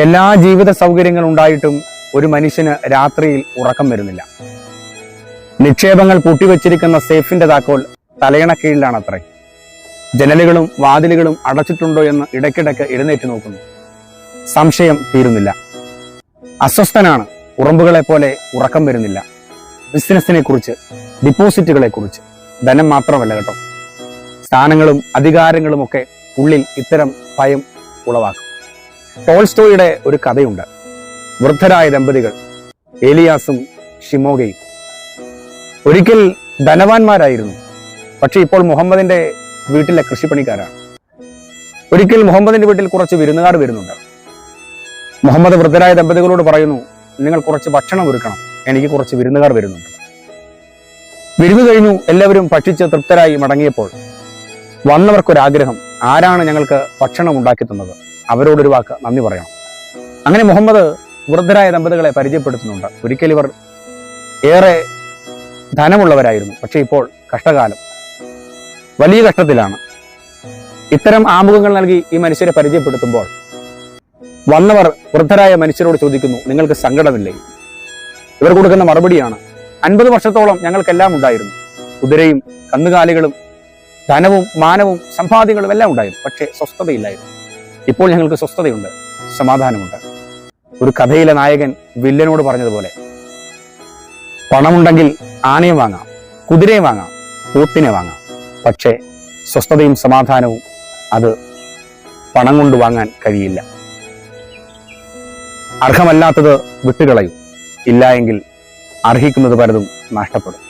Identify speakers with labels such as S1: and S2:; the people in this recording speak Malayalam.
S1: എല്ലാ ജീവിത സൗകര്യങ്ങളും ഉണ്ടായിട്ടും ഒരു മനുഷ്യന് രാത്രിയിൽ ഉറക്കം വരുന്നില്ല. നിക്ഷേപങ്ങൾ പൂട്ടിവെച്ചിരിക്കുന്ന സേഫിന്റെ താക്കോൽ തലയണ കീഴിലാണത്രേ. ജനലുകളും വാതിലുകളും അടച്ചിട്ടുണ്ടോ എന്ന് ഇടയ്ക്കിടയ്ക്ക് എഴുന്നേറ്റ് നോക്കുന്നു. സംശയം തീരുന്നില്ല. അസ്വസ്ഥനാണ്. ഉറമ്പുകളെ പോലെ ഉറക്കം വരുന്നില്ല. ബിസിനസിനെ കുറിച്ച്, ഡിപ്പോസിറ്റുകളെ കുറിച്ച്. ധനം മാത്രമല്ല കേട്ടോ, സ്ഥാനങ്ങളും അധികാരങ്ങളും ഒക്കെ ഉള്ളിൽ ഇത്തരം ഭയം ഉളവാക്കും. ടോൾസ്റ്റോയുടെ ഒരു കഥയുണ്ട്. വൃദ്ധരായ ദമ്പതികൾ ഏലിയാസും ഷിമോഗയും. ഒരിക്കൽ ധനവാന്മാരായിരുന്നു, പക്ഷെ ഇപ്പോൾ മുഹമ്മദിന്റെ വീട്ടിലെ കൃഷിപ്പണിക്കാരാണ്. ഒരിക്കൽ മുഹമ്മദിന്റെ വീട്ടിൽ കുറച്ച് വിരുന്നുകാർ വരുന്നുണ്ട്. മുഹമ്മദ് വൃദ്ധരായ ദമ്പതികളോട് പറയുന്നു, നിങ്ങൾ കുറച്ച് ഭക്ഷണം ഒരുക്കണം, എനിക്ക് കുറച്ച് വിരുന്നുകാർ വരുന്നുണ്ട്. വിരുന്നു കഴിഞ്ഞു. എല്ലാവരും ഭക്ഷിച്ച് തൃപ്തരായി മടങ്ങിയപ്പോൾ വന്നവർക്കൊരാഗ്രഹം, ആരാണ് ഞങ്ങൾക്ക് ഭക്ഷണം ഉണ്ടാക്കി തന്നത്, അവരോടൊരു വാക്ക് നന്ദി പറയണം. അങ്ങനെ മുഹമ്മദ് വൃദ്ധരായ ദമ്പതികളെ പരിചയപ്പെടുത്തുന്നുണ്ട്. ഒരിക്കൽ ഇവർ ഏറെ ധനമുള്ളവരായിരുന്നു, പക്ഷെ ഇപ്പോൾ കഷ്ടകാലം, വലിയ കഷ്ടത്തിലാണ്. ഇത്തരം ആമുഖങ്ങൾ നൽകി ഈ മനുഷ്യരെ പരിചയപ്പെടുത്തുമ്പോൾ വന്നവർ വൃദ്ധരായ മനുഷ്യരോട് ചോദിക്കുന്നു, നിങ്ങൾക്ക് സങ്കടമില്ലേ? ഇവർ കൊടുക്കുന്ന മറുപടിയാണ്, 50 വർഷത്തോളം ഞങ്ങൾക്കെല്ലാം ഉണ്ടായിരുന്നു. കുതിരയും കന്നുകാലികളും ധനവും മാനവും സമ്പാദ്യങ്ങളും എല്ലാം ഉണ്ടായിരുന്നു, പക്ഷേ സ്വസ്ഥതയില്ലായിരുന്നു. ഇപ്പോൾ ഞങ്ങൾക്ക് സ്വസ്ഥതയുണ്ട്, സമാധാനമുണ്ട്. ഒരു കഥയിലെ നായകൻ വില്ലനോട് പറഞ്ഞതുപോലെ, പണമുണ്ടെങ്കിൽ ആനയും വാങ്ങാം, കുതിരയും വാങ്ങാം, പോത്തിനെ വാങ്ങാം, പക്ഷേ സ്വസ്ഥതയും സമാധാനവും അത് പണം കൊണ്ട് വാങ്ങാൻ കഴിയില്ല. അർഹമല്ലാത്തത് വിട്ടുകളയും, ഇല്ല എങ്കിൽ അർഹിക്കുന്നത് പലതും നഷ്ടപ്പെടും.